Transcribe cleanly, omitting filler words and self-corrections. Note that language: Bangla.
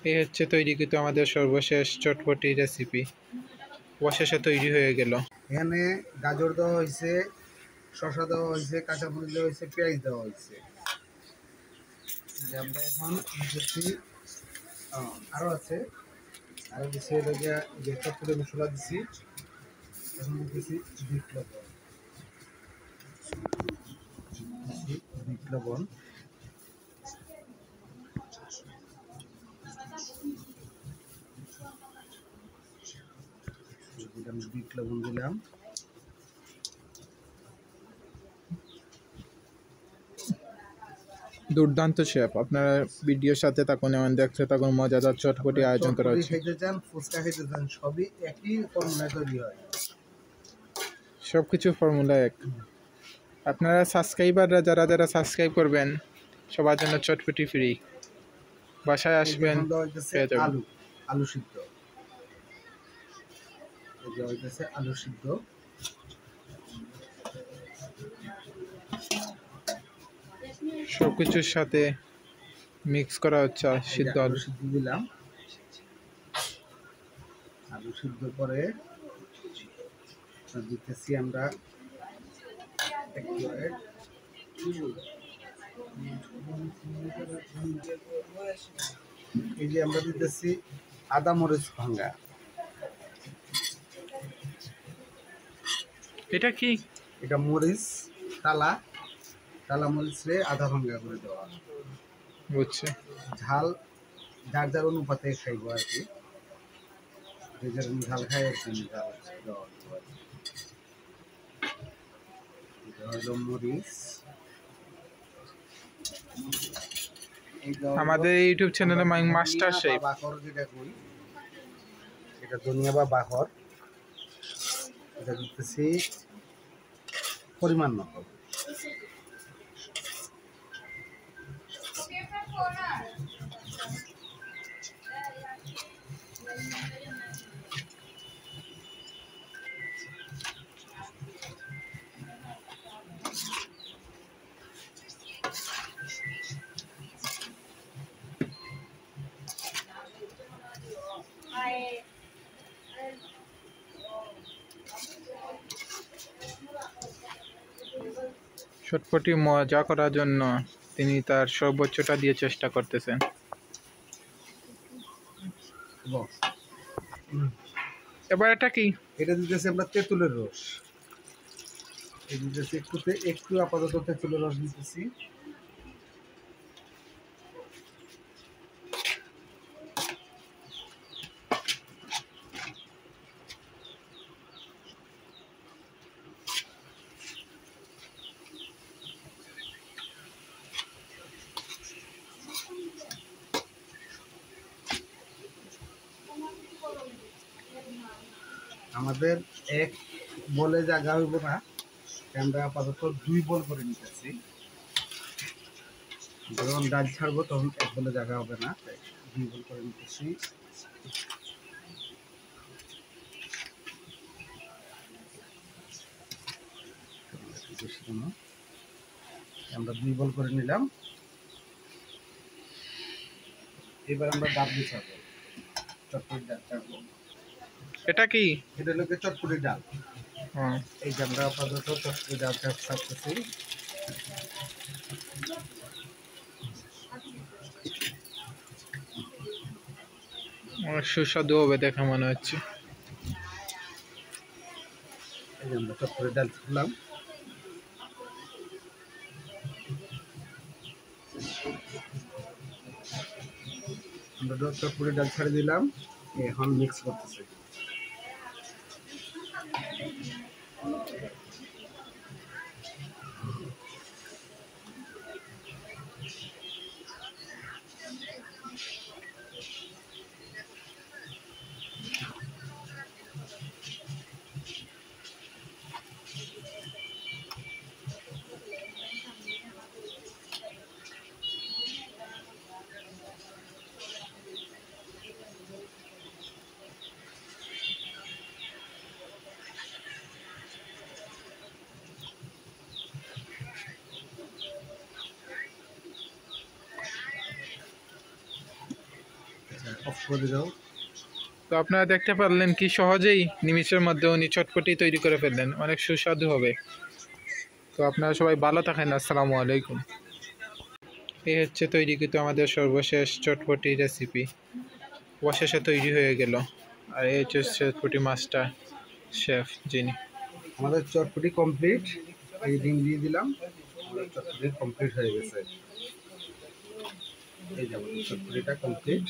এই হচ্ছে তৈরিকৃত আমাদের সর্বশেষ চটপটি রেসিপি। অবশেষে তৈরি হয়ে গেল। এখানে গাজর দেওয়া হয়েছে, শসা দেওয়া হয়েছে, কাঁচামরিচ দেওয়া হয়েছে, পেঁয়াজ দেওয়া হয়েছে। আমরা এখন দিচ্ছি আরও আছে, আরও দিচ্ছি এটা যে চটপটি মশলা দিচ্ছি। এখন দিচ্ছি বিট লবণ, বিট লবণ, বিট লবণ দিলাম। দুর্দান্ত শেফ, আপনারা ভিডিওর সাথে থাকুন এবং দেখতে থাকুন মজাদার চটপটি আয়োজন করা হচ্ছে। খেতে চান, ফুচকা খেতে চান, সবই একই ফর্মুলায় তৈরি হয়, সবকিছু ফর্মুলা এক। আপনারা সাবস্ক্রাইবাররা যারা যারা সাবস্ক্রাইব করবেন সবার জন্য চটপটি ফ্রি। বাসায় আসবেন পেয়ে যাবেন। আলু আলু সিদ্ধ, হইতেছে আলু সিদ্ধ। সবকিছুর সাথে মিক্স করা হচ্ছে সিদ্ধ আলু। সিদ্ধ দিলাম। আলু সিদ্ধ করে দিতেছি আমরা এই যে আমরা দিতেছি আদা মরিচ ভাঙা। এটা কি? এটা মরিচ, টালা টালা মরিচ রে আদা ভাঙা করে দেওয়া। বুঝছে। ঝাল যার যার অনুপাতে খাইব আর কি, যে যেরকম ঝাল খায় এরকম ঝাল দেওয়া হতো। এটা হলো মরিচ। আমাদের ইউটিউব চ্যানেলে মাস্টার শেফ। বাখর যেটা কই, এটা ধনিয়া বা বাখর, এটা দিতেছি পরিমাণ মতো। চটপটি মজা করার জন্য তিনি তার সর্বোচ্চটা দিয়ে চেষ্টা করতেছেন। এবার এটা কি? এটা দিতেছি আমরা তেঁতুলের রস। এই দিতেছি একটু আপাতত তেঁতুলের রস দিতেছি। আমাদের এক বলে জায়গা হইব না, আমরা আপাতত 2 বল করে নিতেছি। যখন ডাল ছাড়বো তখন এক বলে জায়গা হবে না, 2 বল করে নিতেছি। আমরা 2 বল করে নিলাম। এবার আমরা ডাব বিছাবো, চটপটি ডাল ছাড়বো। এটা কি? এটা হলো চটপটি ডাল। এই যে আমরা আপাতত চটপটি ডাল ছাড়তেছি। সুস্বাদু হবে দেখে মনে হচ্ছে। এই যে আমরা চটপটি ডাল ছাড়লাম। আমরা চটপটি ডাল ছাড়ে দিলাম, এখন মিক্স করতেছি। অফ করে দাও। তো আপনারা দেখতে পারলেন কি সহজেই নিমিষের মধ্যে উনি চটপটি তৈরি করে ফেললেন, অনেক সুস্বাদু হবে। তো আপনারা সবাই ভালো থাকেন, আসসালামু আলাইকুম। এই হচ্ছে তৈরিকৃত আমাদের সর্বশেষ চটপটি রেসিপি, অবশেষে তৈরি হয়ে গেল। আর এই হচ্ছে চটপটি মাস্টার শেফ যিনি। আমাদের চটপটি কমপ্লিট। এই ডিম দিয়ে দিলাম, আমাদের চটপটি কমপ্লিট হয়ে গেছে। এই যে আমাদের চটপটিটা কমপ্লিট।